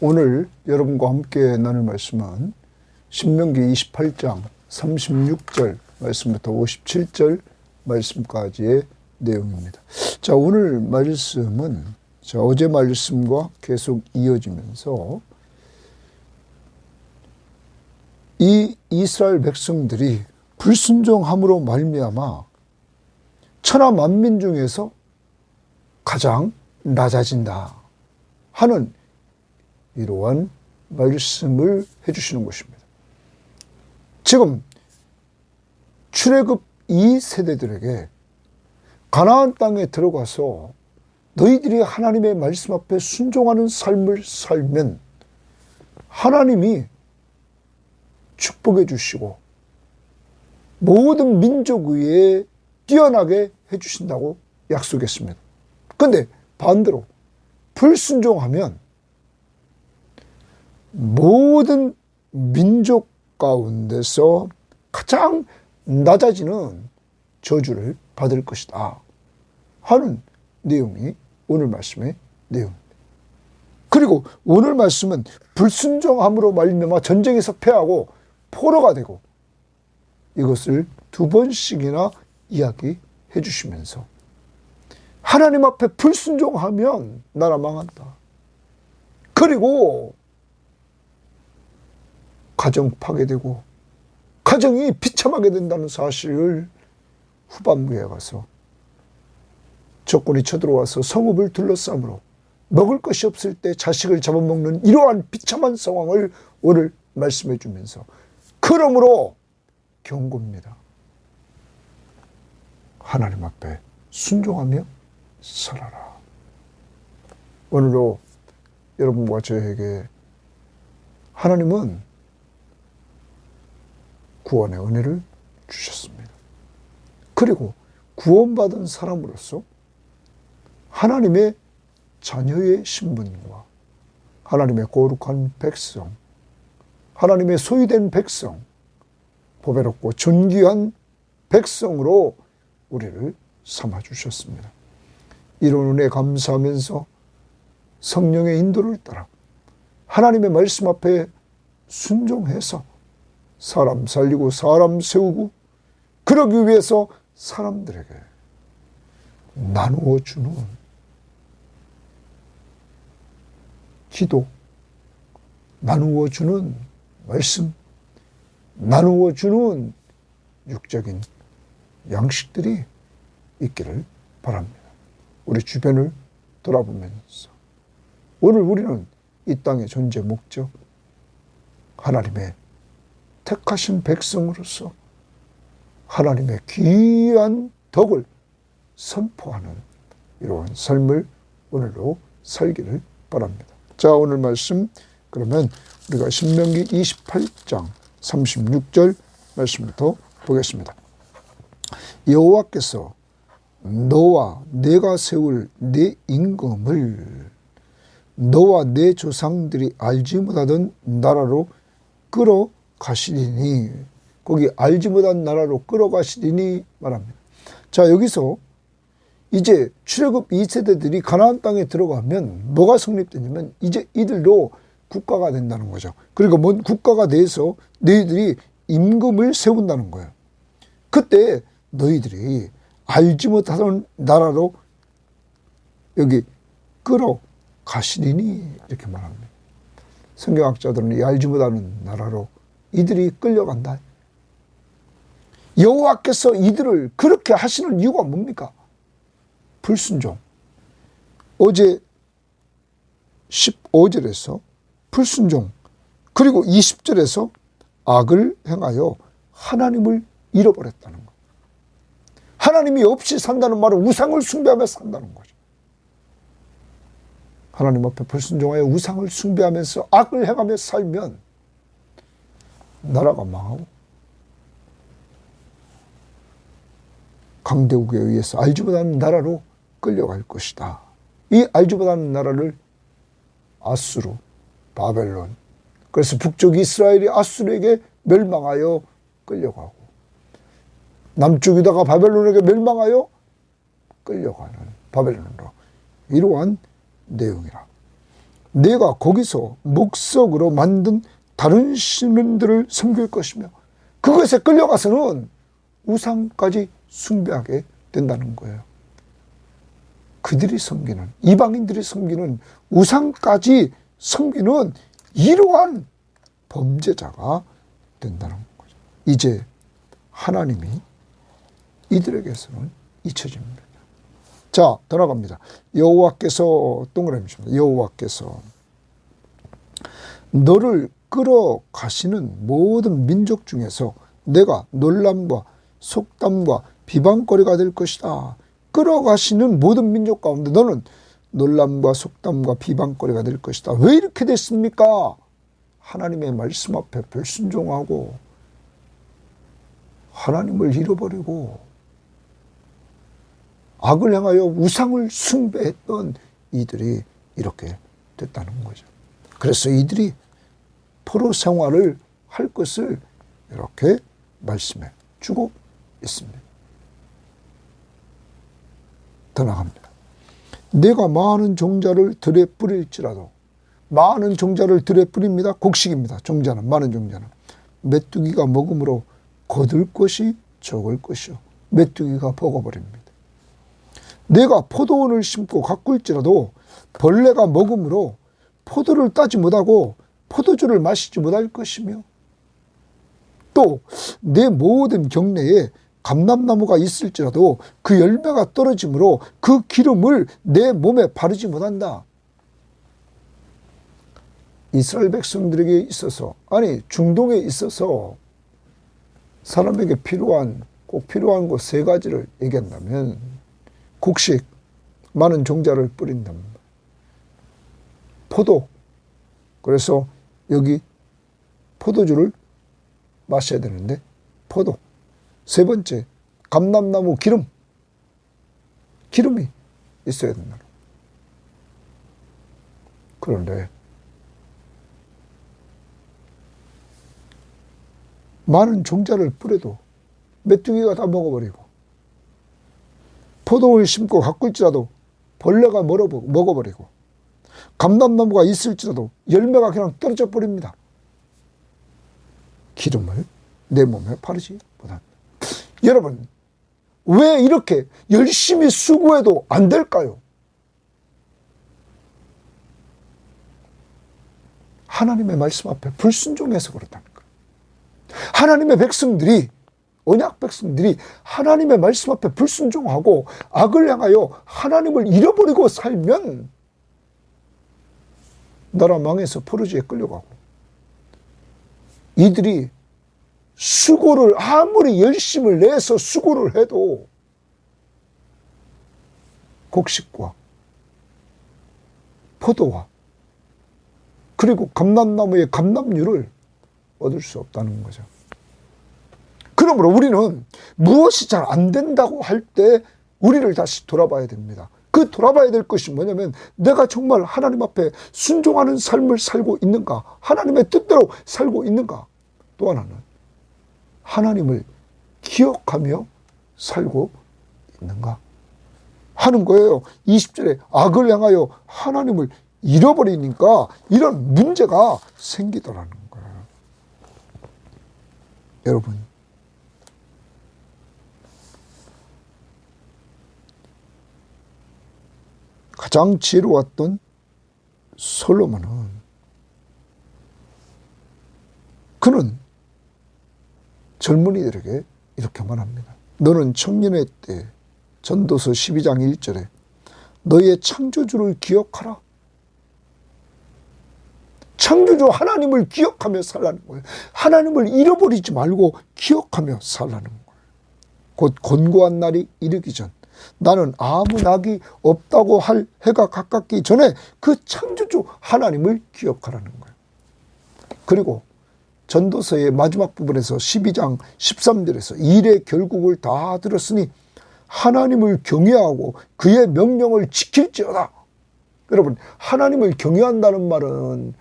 오늘 여러분과 함께 나눌 말씀은 신명기 28장 36절 말씀부터 57절 말씀까지의 내용입니다. 자, 오늘 말씀은 어제 말씀과 계속 이어지면서 이 이스라엘 백성들이 불순종함으로 말미암아 천하 만민 중에서 가장 낮아진다 하는 이러한 말씀을 해주시는 것입니다. 지금 출애굽 2세대들에게 가나안 땅에 들어가서 너희들이 하나님의 말씀 앞에 순종하는 삶을 살면 하나님이 축복해 주시고 모든 민족 위에 뛰어나게 해주신다고 약속했습니다. 그런데 반대로 불순종하면 모든 민족 가운데서 가장 낮아지는 저주를 받을 것이다 하는 내용이 오늘 말씀의 내용입니다. 그리고 오늘 말씀은 불순종함으로 말미암아 전쟁에서 패하고 포로가 되고 이것을 2번씩이나 이야기해 주시면서 하나님 앞에 불순종하면 나라 망한다. 그리고 가정 파괴되고 가정이 비참하게 된다는 사실을 후반부에 가서 적군이 쳐들어와서 성읍을 둘러싸므로 먹을 것이 없을 때 자식을 잡아먹는 이러한 비참한 상황을 오늘 말씀해 주면서 그러므로 경고입니다. 하나님 앞에 순종하며 살아라. 오늘도 여러분과 저에게 하나님은 구원의 은혜를 주셨습니다. 그리고 구원받은 사람으로서 하나님의 자녀의 신분과 하나님의 거룩한 백성, 하나님의 소유된 백성, 보배롭고 존귀한 백성으로 우리를 삼아주셨습니다. 이런 은혜 감사하면서 성령의 인도를 따라 하나님의 말씀 앞에 순종해서 사람 살리고 사람 세우고 그러기 위해서 사람들에게 나누어 주는 기도, 나누어 주는 말씀, 나누어 주는 육적인 양식들이 있기를 바랍니다. 우리 주변을 돌아보면서 오늘 우리는 이 땅의 존재 목적, 하나님의 택하신 백성으로서 하나님의 귀한 덕을 선포하는 이러한 삶을 오늘도 살기를 바랍니다. 자, 오늘 말씀 그러면 우리가 신명기 28장 36절 말씀부터 보겠습니다. 여호와께서 너와 내가 세울 내 임금을 너와 내 조상들이 알지 못하던 나라로 끌어가시리니, 거기 알지 못한 나라로 끌어가시리니 말합니다. 자, 여기서 이제 출애굽 2세대들이 가나안 땅에 들어가면 뭐가 성립되냐면 이제 이들도 국가가 된다는 거죠. 그리고 뭔 국가가 돼서 너희들이 임금을 세운다는 거예요. 그때 너희들이 알지 못하던 나라로 여기 끌어가시리니 이렇게 말합니다. 성경학자들은 이 알지 못하는 나라로 이들이 끌려간다. 여호와께서 이들을 그렇게 하시는 이유가 뭡니까? 불순종. 어제 15절에서 불순종, 그리고 20절에서 악을 행하여 하나님을 잃어버렸다는 것. 하나님이 없이 산다는 말은 우상을 숭배하며 산다는 거죠. 하나님 앞에 불순종하여 우상을 숭배하면서 악을 행하며 살면 나라가 망하고 강대국에 의해서 알지 못하는 나라로 끌려갈 것이다. 이 알지 못하는 나라를 아수르, 바벨론, 그래서 북쪽 이스라엘이 아수르에게 멸망하여 끌려가고 남쪽 유다가 바벨론에게 멸망하여 끌려가는 바벨론으로, 이러한 내용이라. 내가 거기서 목석으로 만든 다른 신들을 섬길 것이며 그것에 끌려가서는 우상까지 숭배하게 된다는 거예요. 그들이 섬기는, 이방인들이 섬기는 우상까지 섬기는 이러한 범죄자가 된다는 거죠. 이제 하나님이 이들에게서는 잊혀집니다. 자, 더 나갑니다. 여호와께서 동그라미 칩니다. 여호와께서 너를 끌어가시는 모든 민족 중에서 내가 놀람과 속담과 비방거리가 될 것이다. 끌어가시는 모든 민족 가운데 너는 놀람과 속담과 비방거리가 될 것이다. 왜 이렇게 됐습니까? 하나님의 말씀 앞에 불순종하고 하나님을 잃어버리고 악을 행하여 우상을 숭배했던 이들이 이렇게 됐다는 거죠. 그래서 이들이 포로 생활을 할 것을 이렇게 말씀해 주고 있습니다. 더 나갑니다. 내가 많은 종자를 들에 뿌릴지라도, 많은 종자를 들에 뿌립니다. 곡식입니다. 종자는, 많은 종자는 메뚜기가 먹음으로 거둘 것이 적을 것이요 메뚜기가 먹어버립니다. 내가 포도원을 심고 가꿀지라도 벌레가 먹음으로 포도를 따지 못하고 포도주를 마시지 못할 것이며, 또 내 모든 경내에 감람나무가 있을지라도 그 열매가 떨어지므로 그 기름을 내 몸에 바르지 못한다. 이스라엘 백성들에게 있어서, 아니 중동에 있어서 사람에게 꼭 필요한 것 세 가지를 얘기한다면 곡식, 많은 종자를 뿌린답니다. 포도, 그래서 여기 포도주를 마셔야 되는데 포도. 세 번째, 감람나무 기름이 있어야 된다. 그런데 많은 종자를 뿌려도 메뚜기가 다 먹어버리고, 포도를 심고 가꿀지라도 벌레가 먹어버리고, 감람나무가 있을지라도 열매가 그냥 떨어져 버립니다. 기름을 내 몸에 바르지 못한다. 여러분, 왜 이렇게 열심히 수고해도 안 될까요? 하나님의 말씀 앞에 불순종해서 그렇다는 거예요. 하나님의 백성들이, 언약 백성들이 하나님의 말씀 앞에 불순종하고 악을 향하여 하나님을 잃어버리고 살면 나라 망해서 포로지에 끌려가고, 이들이 수고를 아무리 열심을 내서 수고를 해도 곡식과 포도와 그리고 감람나무의 감람류를 얻을 수 없다는 거죠. 그러므로 우리는 무엇이 잘 안 된다고 할 때 우리를 다시 돌아봐야 됩니다. 그 돌아봐야 될 것이 뭐냐면, 내가 정말 하나님 앞에 순종하는 삶을 살고 있는가, 하나님의 뜻대로 살고 있는가, 또 하나는 하나님을 기억하며 살고 있는가 하는 거예요. 20절에 악을 향하여 하나님을 잃어버리니까 이런 문제가 생기더라는 거예요. 여러분, 가장 지혜로웠던 솔로몬은, 그는 젊은이들에게 이렇게 말합니다. 너는 청년의 때, 전도서 12장 1절에 너의 창조주를 기억하라. 창조주 하나님을 기억하며 살라는 거예요. 하나님을 잃어버리지 말고 기억하며 살라는 거예요. 곧 곤고한 날이 이르기 전, 나는 아무 낙이 없다고 할 해가 가깝기 전에 그 창조주 하나님을 기억하라는 거예요. 그리고 전도서의 마지막 부분에서 12장 13절에서 일의 결국을 다 들었으니 하나님을 경외하고 그의 명령을 지킬지어다. 여러분, 하나님을 경외한다는 말은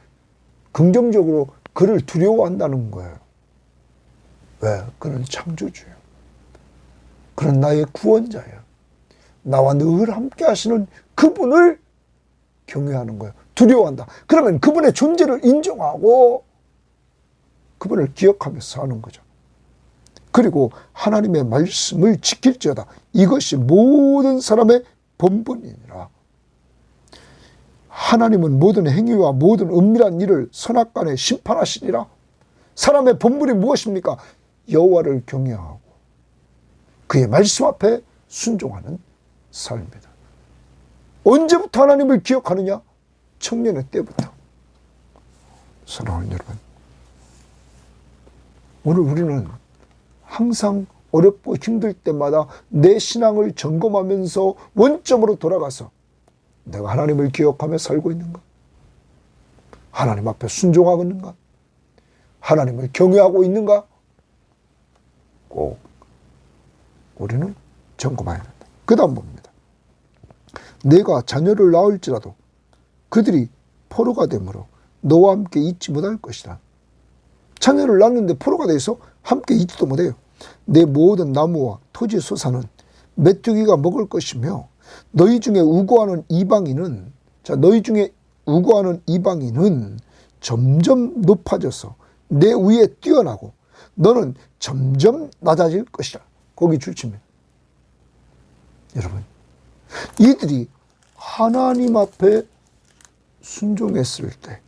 긍정적으로 그를 두려워한다는 거예요. 왜? 그는 창조주예요. 그는 나의 구원자예요. 나와 늘 함께 하시는 그분을 경외하는 거예요. 두려워한다. 그러면 그분의 존재를 인정하고 그분을 기억하면서 사는 거죠. 그리고 하나님의 말씀을 지킬지어다. 이것이 모든 사람의 본분이니라. 하나님은 모든 행위와 모든 은밀한 일을 선악간에 심판하시니라. 사람의 본분이 무엇입니까? 여호와를 경외하고 그의 말씀 앞에 순종하는 삶입니다. 언제부터 하나님을 기억하느냐? 청년의 때부터. 사랑하는 여러분, 오늘 우리는 항상 어렵고 힘들 때마다 내 신앙을 점검하면서 원점으로 돌아가서 내가 하나님을 기억하며 살고 있는가? 하나님 앞에 순종하고 있는가? 하나님을 경외하고 있는가? 꼭 우리는 점검해야 된다. 그 다음 봅니다. 내가 자녀를 낳을지라도 그들이 포로가 되므로 너와 함께 있지 못할 것이다. 자녀를 낳는데 포로가 돼서 함께 있지도 못해요. 내 모든 나무와 토지 소산은 메뚜기가 먹을 것이며 너희 중에 우고하는 이방인은 점점 높아져서 내 위에 뛰어나고 너는 점점 낮아질 것이라. 거기 줄칩니다. 여러분, 이들이 하나님 앞에 순종했을 때,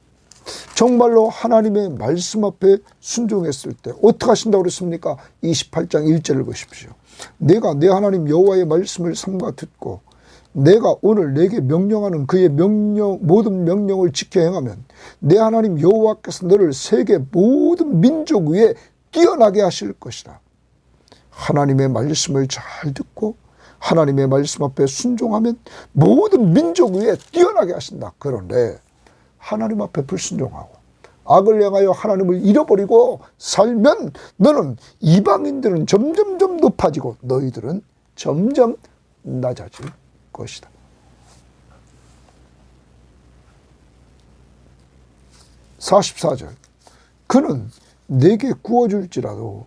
정말로 하나님의 말씀 앞에 순종했을 때 어떻게 하신다고 그랬습니까? 28장 1절을 보십시오. 내가 내 하나님 여호와의 말씀을 삼가 듣고 내가 오늘 내게 명령하는 그의 모든 명령을 지켜 행하면 내 하나님 여호와께서 너를 세계 모든 민족 위에 뛰어나게 하실 것이다. 하나님의 말씀을 잘 듣고 하나님의 말씀 앞에 순종하면 모든 민족 위에 뛰어나게 하신다. 그런데 하나님 앞에 불순종하고 악을 행하여 하나님을 잃어버리고 살면 너는 이방인들은 점점점 높아지고 너희들은 점점 낮아질 것이다. 44절. 그는 내게 구워줄지라도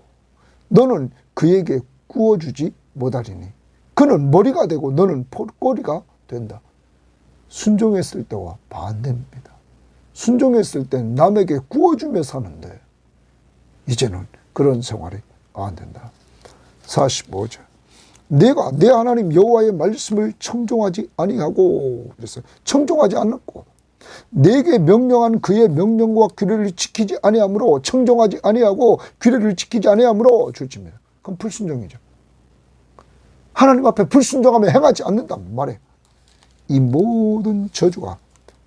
너는 그에게 구워주지 못하리니 그는 머리가 되고 너는 꼬리가 된다. 순종했을 때와 반대입니다. 순종했을 땐 남에게 구워주며 사는데 이제는 그런 생활이 안 된다. 45절. 내가 내 하나님 여호와의 말씀을 청종하지 아니하고, 그래서 청종하지 않았고 내게 명령한 그의 명령과 규례를 지키지 아니하므로, 청종하지 아니하고 규례를 지키지 아니하므로 줄집니다. 그럼 불순종이죠. 하나님 앞에 불순종하며 행하지 않는단 말이에요. 이 모든 저주가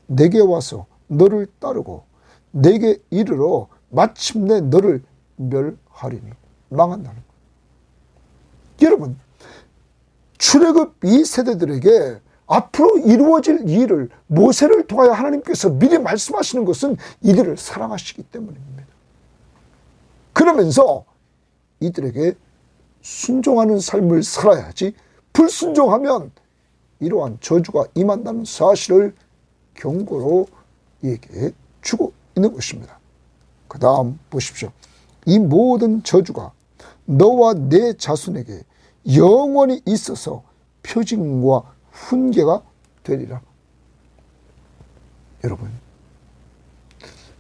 내게 와서 너를 따르고 내게 이르러 마침내 너를 멸하리니, 망한다는 거예요. 여러분, 출애굽 이 세대들에게 앞으로 이루어질 일을 모세를 통하여 하나님께서 미리 말씀하시는 것은 이들을 사랑하시기 때문입니다. 그러면서 이들에게 순종하는 삶을 살아야지 불순종하면 이러한 저주가 임한다는 사실을 경고로 얘기해 주고 있는 것입니다. 그 다음 보십시오. 이 모든 저주가 너와 내 자손에게 영원히 있어서 표징과 훈계가 되리라. 여러분,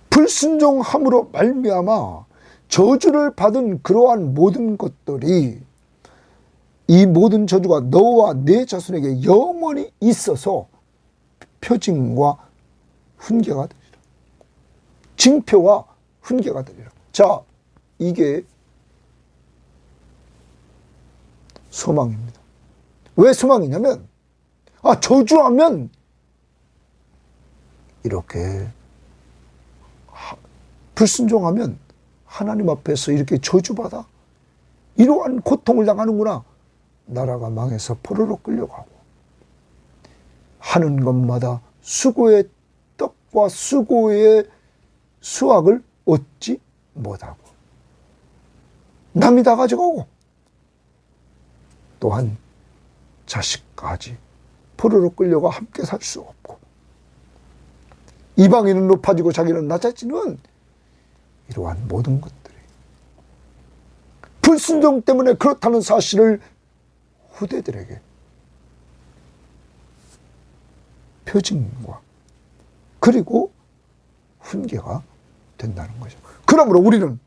불순종함으로 말미암아 저주를 받은 그러한 모든 것들이, 이 모든 저주가 너와 내 자손에게 영원히 있어서 표징과 훈계가 되리라. 징표와 훈계가 되리라. 자, 이게 소망입니다. 왜 소망이냐면, 저주하면 이렇게 불순종하면 하나님 앞에서 이렇게 저주받아 이러한 고통을 당하는구나. 나라가 망해서 포로로 끌려가고 하는 것마다 수고의 떡과 수고의 수확을 얻지 못하고 남이 다 가져가고 또한 자식까지 포로로 끌려가 함께 살 수 없고 이방인은 높아지고 자기는 낮아지는 이러한 모든 것들이 불순종 때문에 그렇다는 사실을 후대들에게 표징과 그리고 훈계가 된다는 거죠. 그러므로 우리는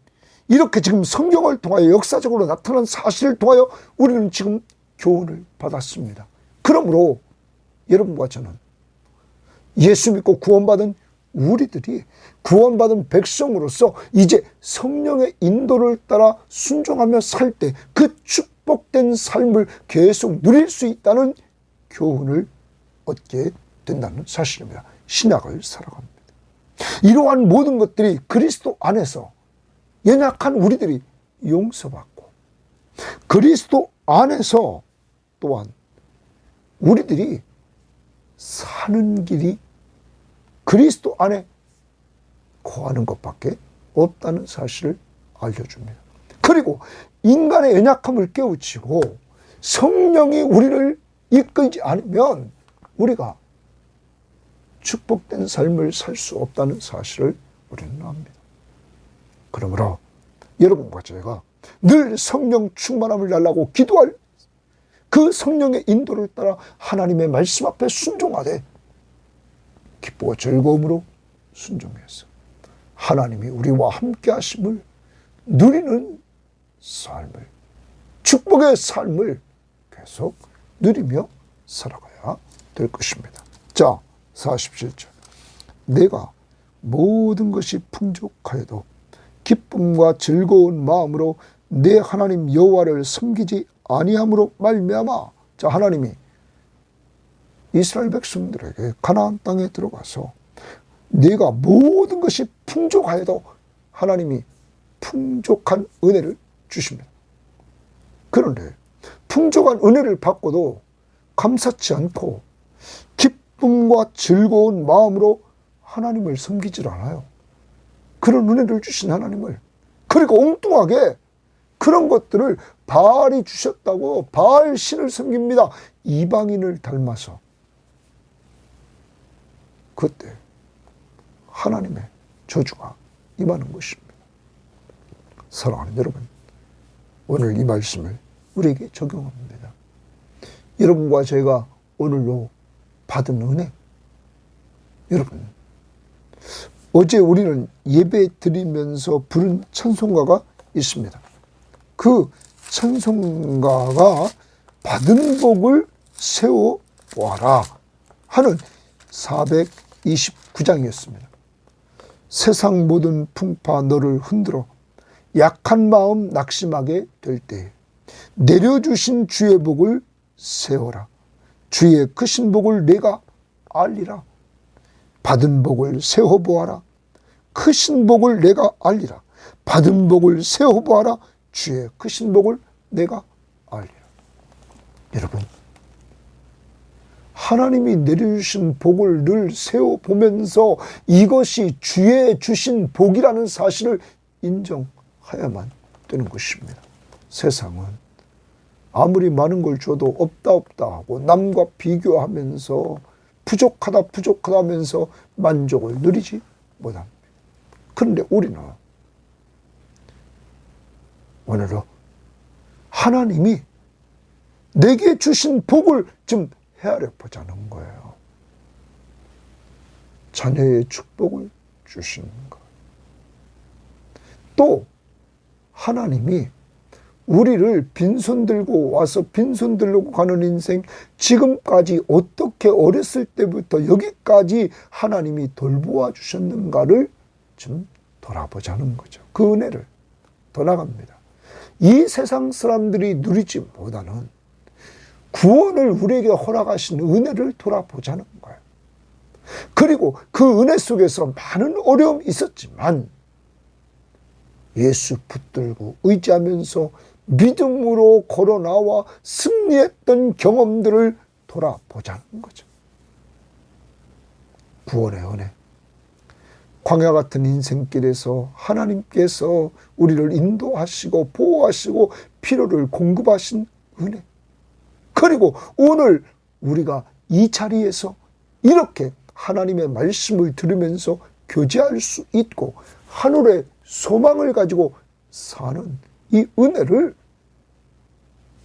이렇게 지금 성경을 통하여 역사적으로 나타난 사실을 통하여 우리는 지금 교훈을 받았습니다. 그러므로 여러분과 저는 예수 믿고 구원받은 우리들이 구원받은 백성으로서 이제 성령의 인도를 따라 순종하며 살 때 그 축복된 삶을 계속 누릴 수 있다는 교훈을 얻게 된다는 사실입니다. 신약을 살아갑니다. 이러한 모든 것들이 그리스도 안에서 연약한 우리들이 용서받고 그리스도 안에서 또한 우리들이 사는 길이 그리스도 안에 거하는 것밖에 없다는 사실을 알려줍니다. 그리고 인간의 연약함을 깨우치고 성령이 우리를 이끌지 않으면 우리가 축복된 삶을 살 수 없다는 사실을 우리는 압니다. 그러므로 여러분과 제가 늘 성령 충만함을 달라고 기도할 그 성령의 인도를 따라 하나님의 말씀 앞에 순종하되 기쁘고 즐거움으로 순종해서 하나님이 우리와 함께 하심을 누리는 삶을, 축복의 삶을 계속 누리며 살아가야 될 것입니다. 자, 47절. 내가 모든 것이 풍족하여도 기쁨과 즐거운 마음으로 내 하나님 여호와를 섬기지 아니함으로 말미암아. 자, 하나님이 이스라엘 백성들에게 가나안 땅에 들어가서 내가 모든 것이 풍족하여도 하나님이 풍족한 은혜를 주십니다. 그런데 풍족한 은혜를 받고도 감사치 않고 기쁨과 즐거운 마음으로 하나님을 섬기질 않아요. 그런 은혜를 주신 하나님을. 그리고 엉뚱하게 그런 것들을 바알이 주셨다고 바알 신을 섬깁니다. 이방인을 닮아서. 그때 하나님의 저주가 임하는 것입니다. 사랑하는 여러분, 오늘 이 말씀을 우리에게 적용합니다. 여러분과 제가 오늘로 받은 은혜, 여러분, 어제 우리는 예배 드리면서 부른 찬송가가 있습니다. 그 찬송가가 받은 복을 세워보아라 하는 429장이었습니다. 세상 모든 풍파 너를 흔들어 약한 마음 낙심하게 될 때에 내려주신 주의 복을 세워라. 주의 크신 복을 내가 알리라. 받은 복을 세워보아라. 크신 복을 내가 알리라. 받은 복을 세워보아라. 주의 크신 복을 내가 알리라. 여러분, 하나님이 내려주신 복을 늘 세워보면서 이것이 주의 주신 복이라는 사실을 인정해야만 되는 것입니다. 세상은 아무리 많은 걸 줘도 없다 하고 남과 비교하면서 부족하다 하면서 만족을 누리지 못합니다. 그런데 우리는 오늘은 하나님이 내게 주신 복을 좀 헤아려 보자는 거예요. 자녀의 축복을 주시는 것. 또 하나님이 우리를 빈손 들고 와서 빈손 들고 가는 인생, 지금까지 어떻게 어렸을 때부터 여기까지 하나님이 돌보아 주셨는가를 좀 돌아보자는 거죠. 그 은혜를 더 나갑니다. 이 세상 사람들이 누리지 못하는 구원을 우리에게 허락하신 은혜를 돌아보자는 거예요. 그리고 그 은혜 속에서 많은 어려움이 있었지만 예수 붙들고 의지하면서 믿음으로 걸어나와 승리했던 경험들을 돌아보자는 거죠. 구원의 은혜. 광야 같은 인생길에서 하나님께서 우리를 인도하시고 보호하시고 필요를 공급하신 은혜. 그리고 오늘 우리가 이 자리에서 이렇게 하나님의 말씀을 들으면서 교제할 수 있고 하늘의 소망을 가지고 사는 이 은혜를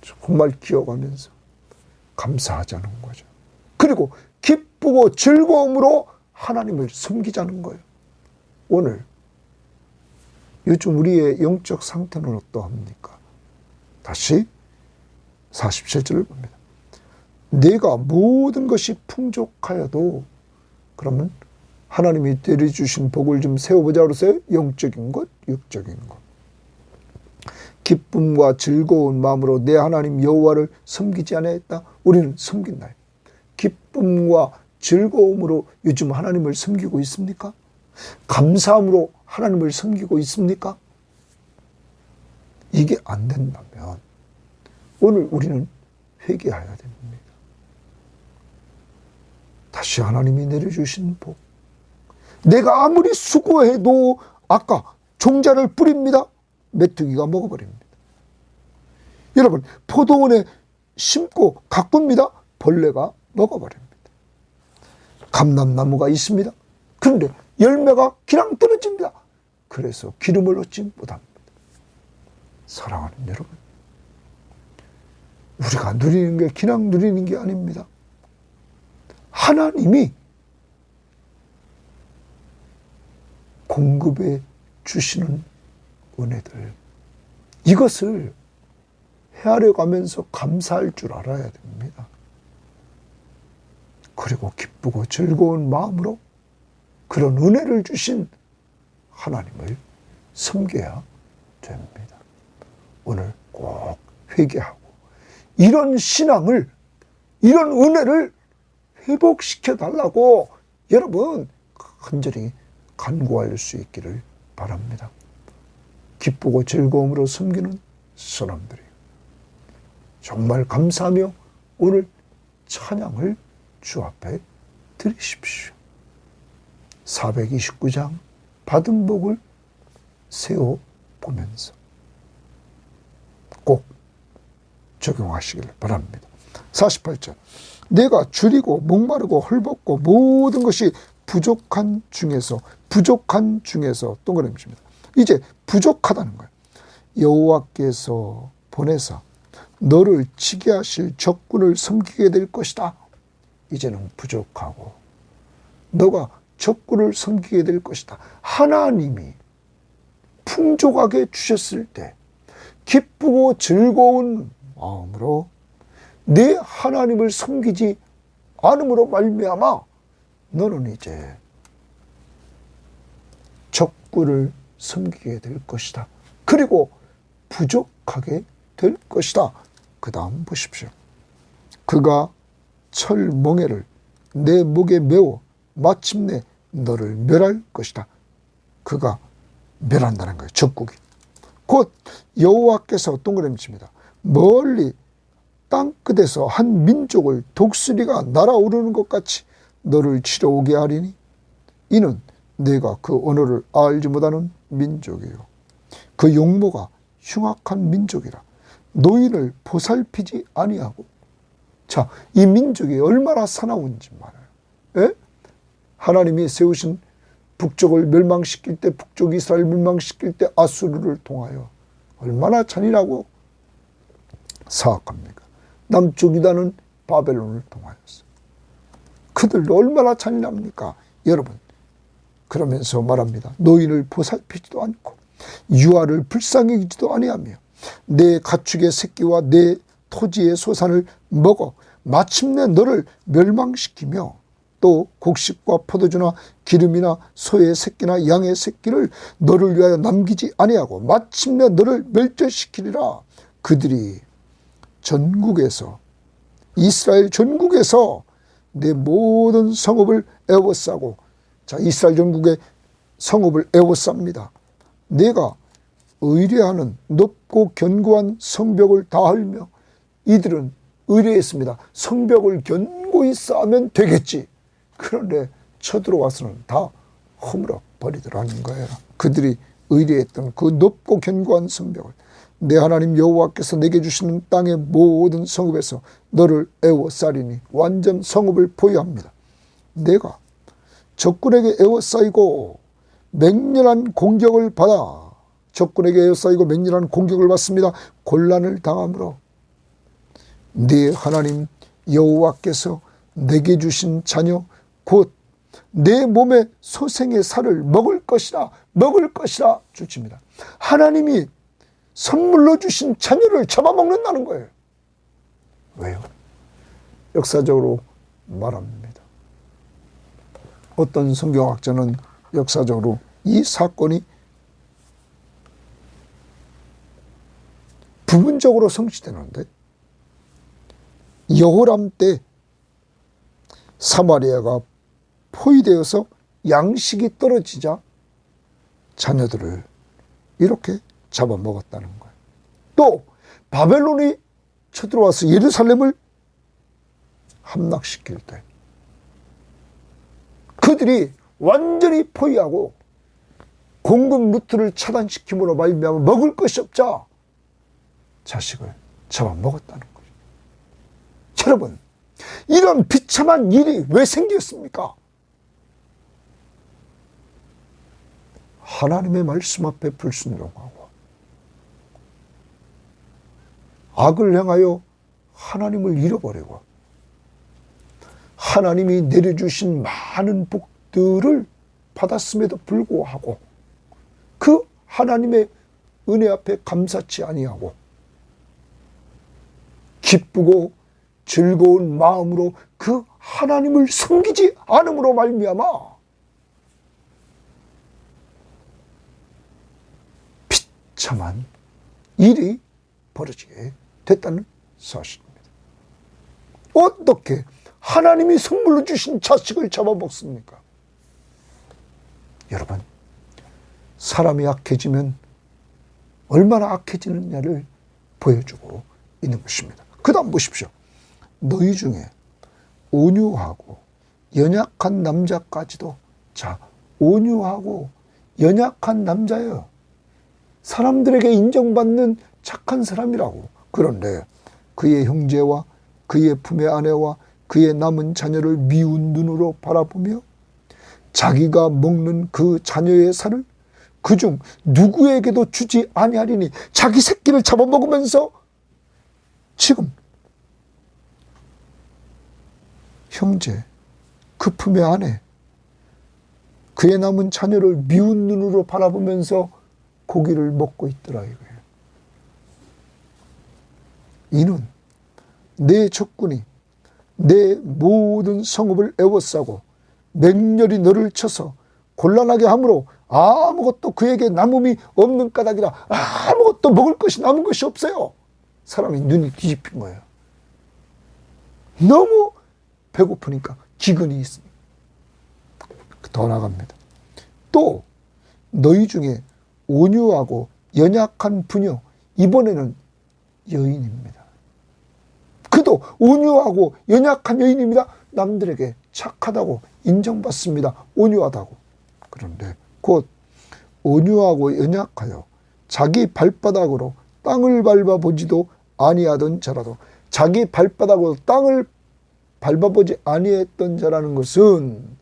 정말 기억하면서 감사하자는 거죠. 그리고 기쁘고 즐거움으로 하나님을 섬기자는 거예요. 오늘 요즘 우리의 영적 상태는 어떠합니까? 다시 47절을 봅니다. 내가 모든 것이 풍족하여도, 그러면 하나님이 내려주신 복을 좀 세워보자 그러세요. 영적인 것, 육적인 것. 기쁨과 즐거운 마음으로 내 하나님 여호와를 섬기지 아니하였다. 우리는 섬긴다. 기쁨과 즐거움으로 요즘 하나님을 섬기고 있습니까? 감사함으로 하나님을 섬기고 있습니까? 이게 안 된다면 오늘 우리는 회개해야 됩니다. 다시 하나님이 내려주신 복. 내가 아무리 수고해도 아까 종자를 뿌립니다. 메뚜기가 먹어버립니다. 여러분, 포도원에 심고 가꿉니다. 벌레가 먹어버립니다. 감람나무가 있습니다. 그런데 열매가 그냥 떨어집니다. 그래서 기름을 얻지 못합니다. 사랑하는 여러분, 우리가 누리는 게 그냥 누리는 게 아닙니다. 하나님이 공급해 주시는 은혜들, 이것을 헤아려 가면서 감사할 줄 알아야 됩니다. 그리고 기쁘고 즐거운 마음으로 그런 은혜를 주신 하나님을 섬겨야 됩니다. 오늘 꼭 회개하고 이런 신앙을, 이런 은혜를 회복시켜 달라고 여러분 간절히 간구할 수 있기를 바랍니다. 기쁘고 즐거움으로 섬기는 사람들이 정말 감사하며 오늘 찬양을 주 앞에 드리십시오. 429장 받은 복을 세워보면서 꼭 적용하시길 바랍니다. 48절. 내가 줄이고 목마르고 헐벗고 모든 것이 부족한 중에서 동그라미 칩니다. 이제 부족하다는 거예요. 여호와께서 보내사 너를 치게 하실 적군을 섬기게 될 것이다. 이제는 부족하고 너가 적군을 섬기게 될 것이다. 하나님이 풍족하게 주셨을 때 기쁘고 즐거운 마음으로 내 하나님을 섬기지 않음으로 말미암아 너는 이제 적군을 섬기게 될 것이다. 그리고 부족하게 될 것이다. 그 다음 보십시오. 그가 철멍에를 내 목에 메워 마침내 너를 멸할 것이다. 그가 멸한다는 거예요. 적국이. 곧 여호와께서 동그라미 칩니다. 멀리 땅끝에서 한 민족을 독수리가 날아오르는 것 같이 너를 치러 오게 하리니 이는 내가 그 언어를 알지 못하는 민족이요 그 용모가 흉악한 민족이라 노인을 보살피지 아니하고. 자, 이 민족이 얼마나 사나운지 말아요. 에? 하나님이 세우신 북쪽을 멸망시킬 때, 북쪽 이스라엘 멸망시킬 때 아수르를 통하여 얼마나 잔인하고 사악합니까? 남쪽 유다는 바벨론을 통하였어. 그들도 얼마나 잔인합니까? 여러분, 그러면서 말합니다. 노인을 보살피지도 않고 유아를 불쌍히 여기지도 아니하며 내 가축의 새끼와 내 토지의 소산을 먹어 마침내 너를 멸망시키며 또 곡식과 포도주나 기름이나 소의 새끼나 양의 새끼를 너를 위하여 남기지 아니하고 마침내 너를 멸절시키리라. 그들이 전국에서, 이스라엘 전국에서 내 모든 성읍을 에워싸고, 자, 이스라엘 전국의 성읍을 에워쌉니다. 내가 의뢰하는 높고 견고한 성벽을 다 헐며, 이들은 의뢰했습니다. 성벽을 견고히 쌓으면 되겠지. 그런데 쳐들어와서는 다 허물어 버리더라는 거예요. 그들이 의뢰했던 그 높고 견고한 성벽을 내 하나님 여호와께서 내게 주시는 땅의 모든 성읍에서 너를 에워싸리니 완전 성읍을 보유합니다. 내가 적군에게 에워싸이고 맹렬한 공격을 받아, 적군에게 에워싸이고 맹렬한 공격을 받습니다. 곤란을 당함으로 네 하나님 여호와께서 내게 주신 자녀 곧 내 몸의 소생의 살을 먹을 것이라 주십니다. 하나님이 선물로 주신 자녀를 잡아먹는다는 거예요. 왜요? 역사적으로 말합니다. 어떤 성경학자는 역사적으로 이 사건이 부분적으로 성취되는데, 여호람 때 사마리아가 포위되어서 양식이 떨어지자 자녀들을 이렇게 잡아먹었다는 거예요. 또 바벨론이 쳐들어와서 예루살렘을 함락시킬 때 그들이 완전히 포위하고 공급 루트를 차단시킴으로 말미암아 먹을 것이 없자 자식을 잡아먹었다는 거예요. 여러분, 이런 비참한 일이 왜 생겼습니까? 하나님의 말씀 앞에 불순종하고 악을 행하여 하나님을 잃어버리고 하나님이 내려주신 많은 복들을 받았음에도 불구하고 그 하나님의 은혜 앞에 감사치 아니하고 기쁘고 즐거운 마음으로 그 하나님을 섬기지 않음으로 말미암아 비참한 일이 벌어지게 됐다는 사실입니다. 어떻게 하나님이 선물로 주신 자식을 잡아먹습니까? 여러분, 사람이 악해지면 얼마나 악해지느냐를 보여주고 있는 것입니다. 그 다음 보십시오. 너희 중에 온유하고 연약한 남자까지도, 자, 온유하고 연약한 남자예요. 사람들에게 인정받는 착한 사람이라고. 그런데 그의 형제와 그의 품의 아내와 그의 남은 자녀를 미운 눈으로 바라보며 자기가 먹는 그 자녀의 살을 그중 누구에게도 주지 아니하리니, 자기 새끼를 잡아먹으면서 지금 형제, 그 품의 아내, 그의 남은 자녀를 미운 눈으로 바라보면서 고기를 먹고 있더라 이거예요. 이는 내 적군이 내 모든 성읍을 에워싸고 맹렬히 너를 쳐서 곤란하게 함으로 아무것도 그에게 남음이 없는 까닭이라. 아무것도 먹을 것이 남은 것이 없어요. 사람이 눈이 뒤집힌 거예요. 너무 배고프니까, 기근이 있으니까. 더 나갑니다. 또 너희 중에 온유하고 연약한 부녀, 이번에는 여인입니다. 그도 온유하고 연약한 여인입니다. 남들에게 착하다고 인정받습니다. 온유하다고. 그런데 곧 온유하고 연약하여 자기 발바닥으로 땅을 밟아보지도 아니하던 자라도, 자기 발바닥으로 땅을 밟아보지 아니했던 자라는 것은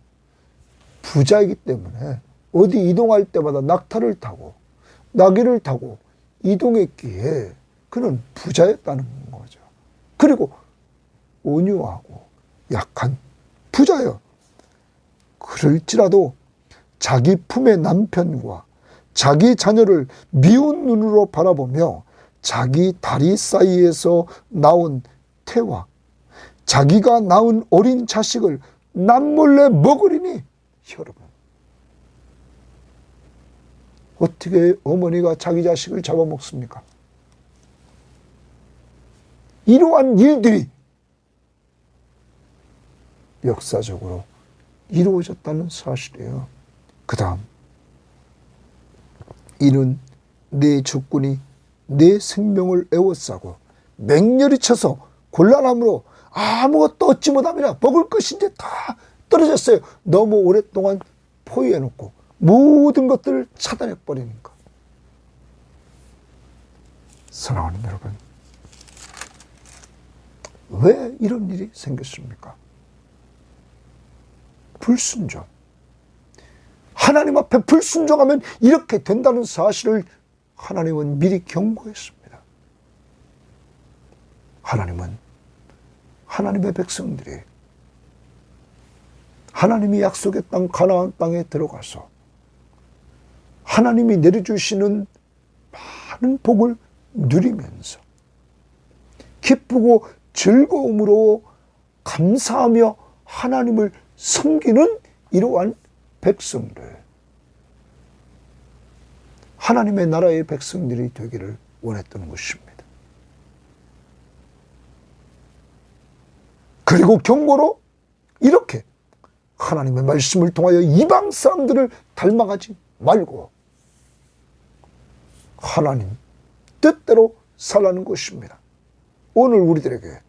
부자이기 때문에 어디 이동할 때마다 낙타를 타고 나귀를 타고 이동했기에 그는 부자였다는 거죠. 그리고 온유하고 약한 부자요. 그럴지라도 자기 품의 남편과 자기 자녀를 미운 눈으로 바라보며 자기 다리 사이에서 나온 태와 자기가 낳은 어린 자식을 남몰래 먹으리니. 여러분, 어떻게 어머니가 자기 자식을 잡아먹습니까? 이러한 일들이 역사적으로 이루어졌다는 사실이에요. 그 다음, 이는 내 적군이 내 생명을 에워싸고 맹렬히 쳐서 곤란함으로 아무것도 얻지 못함이라. 먹을 것이 이제 다 떨어졌어요. 너무 오랫동안 포위해놓고 모든 것들을 차단해버리니까. 사랑하는 여러분, 왜 이런 일이 생겼습니까? 불순종. 하나님 앞에 불순종하면 이렇게 된다는 사실을 하나님은 미리 경고했습니다. 하나님은 하나님의 백성들이 하나님이 약속의 땅 가나안 땅에 들어가서 하나님이 내려주시는 많은 복을 누리면서 기쁘고 즐거움으로 감사하며 하나님을 섬기는 이러한 백성들, 하나님의 나라의 백성들이 되기를 원했던 것입니다. 그리고 경고로 이렇게 하나님의 말씀을 통하여 이방 사람들을 닮아가지 말고 하나님 뜻대로 살라는 것입니다. 오늘 우리들에게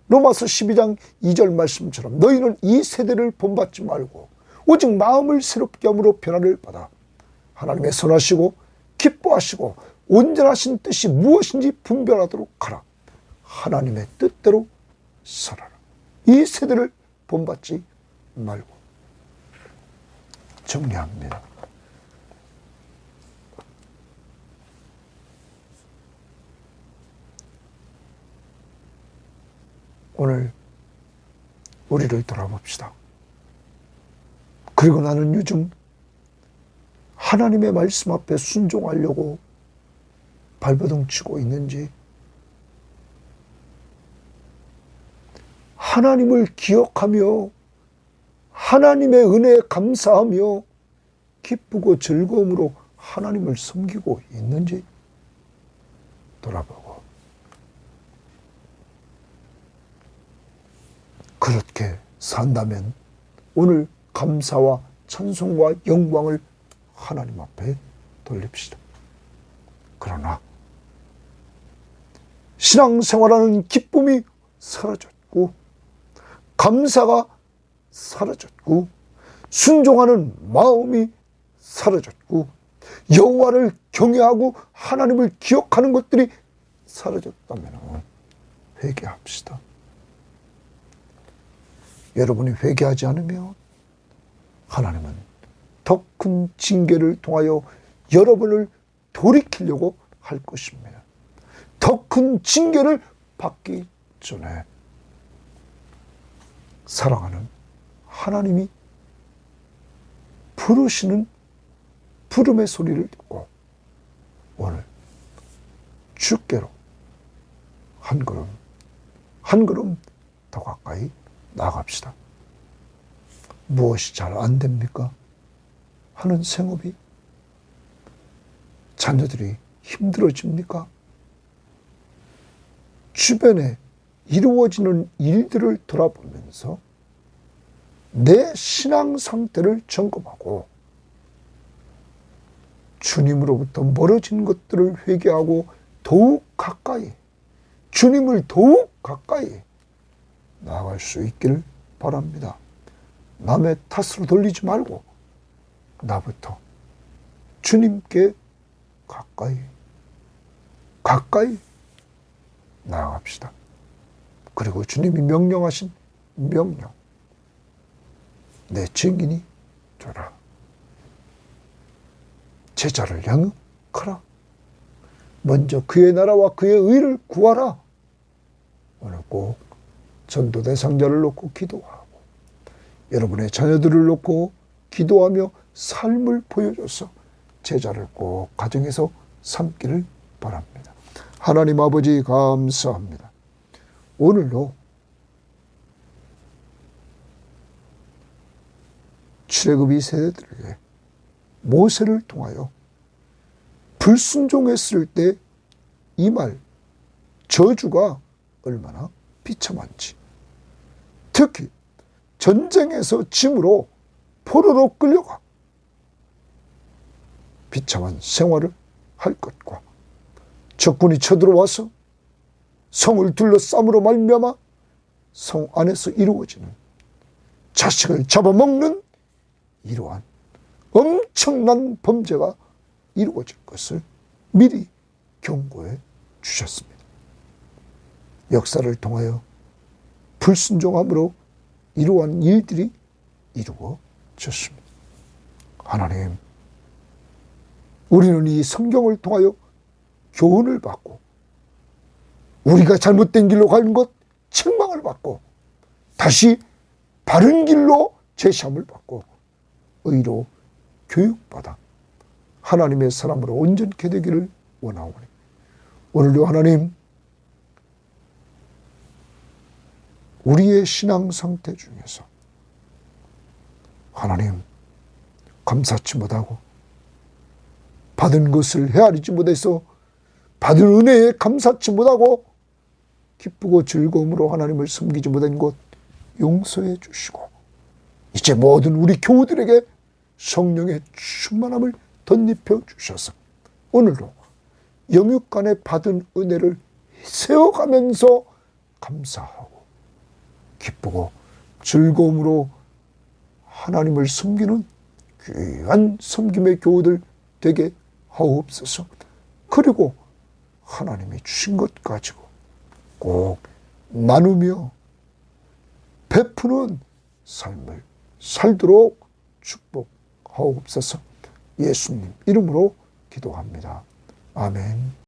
로마서 12장 2절 말씀처럼 너희는 이 세대를 본받지 말고 오직 마음을 새롭게 함으로 변화를 받아 하나님의 선하시고 기뻐하시고 온전하신 뜻이 무엇인지 분별하도록 하라. 하나님의 뜻대로 살아라. 이 세대를 본받지 말고. 정리합니다. 오늘 우리를 돌아봅시다. 그리고 나는 요즘 하나님의 말씀 앞에 순종하려고 발버둥 치고 있는지, 하나님을 기억하며 하나님의 은혜에 감사하며 기쁘고 즐거움으로 하나님을 섬기고 있는지 돌아보고, 그렇게 산다면 오늘 감사와 찬송과 영광을 하나님 앞에 돌립시다. 그러나 신앙생활하는 기쁨이 사라졌고 감사가 사라졌고 순종하는 마음이 사라졌고 여호와를 경외하고 하나님을 기억하는 것들이 사라졌다면 회개합시다. 여러분이 회개하지 않으면 하나님은 더 큰 징계를 통하여 여러분을 돌이키려고 할 것입니다. 더 큰 징계를 받기 전에 사랑하는 하나님이 부르시는 부름의 소리를 듣고 오늘 주께로 한 걸음 더 가까이 나갑시다. 무엇이 잘 안 됩니까? 하는 생업이? 자녀들이 힘들어집니까? 주변에 이루어지는 일들을 돌아보면서 내 신앙 상태를 점검하고 주님으로부터 멀어진 것들을 회개하고 더욱 가까이, 주님을 더욱 가까이 나아갈 수 있기를 바랍니다. 남의 탓으로 돌리지 말고 나부터 주님께 가까이 나아갑시다. 그리고 주님이 명령하신 명령, 내 증인이 되라. 제자를 양육하라. 먼저 그의 나라와 그의 의를 구하라. 오늘 꼭 전도 대상자를 놓고 기도하고 여러분의 자녀들을 놓고 기도하며 삶을 보여줘서 제자를 꼭 가정에서 삼기를 바랍니다. 하나님 아버지 감사합니다. 오늘도 출애굽 2세대들에게 모세를 통하여 불순종했을 때 이 말, 저주가 얼마나 비참한지, 특히 전쟁에서 짐으로 포로로 끌려가 비참한 생활을 할 것과 적군이 쳐들어와서 성을 둘러싸므로 말미암아 성 안에서 이루어지는 자식을 잡아먹는 이러한 엄청난 범죄가 이루어질 것을 미리 경고해 주셨습니다. 역사를 통하여 불순종함으로 이러한 일들이 이루어졌습니다. 하나님, 우리는 이 성경을 통하여 교훈을 받고 우리가 잘못된 길로 가는 것 책망을 받고 다시 바른 길로 제시함을 받고 의로 교육받아 하나님의 사람으로 온전케 되기를 원하오니 오늘도 하나님 우리의 신앙 상태 중에서 하나님 감사치 못하고 받은 것을 헤아리지 못해서 받은 은혜에 감사치 못하고 기쁘고 즐거움으로 하나님을 섬기지 못한 것 용서해 주시고 이제 모든 우리 교우들에게 성령의 충만함을 덧입혀 주셔서 오늘도 영육간에 받은 은혜를 세워가면서 감사하고 기쁘고 즐거움으로 하나님을 섬기는 귀한 섬김의 교우들 되게 하옵소서. 그리고 하나님이 주신 것 가지고 꼭 나누며 베푸는 삶을 살도록 축복하옵소서. 예수님 이름으로 기도합니다. 아멘.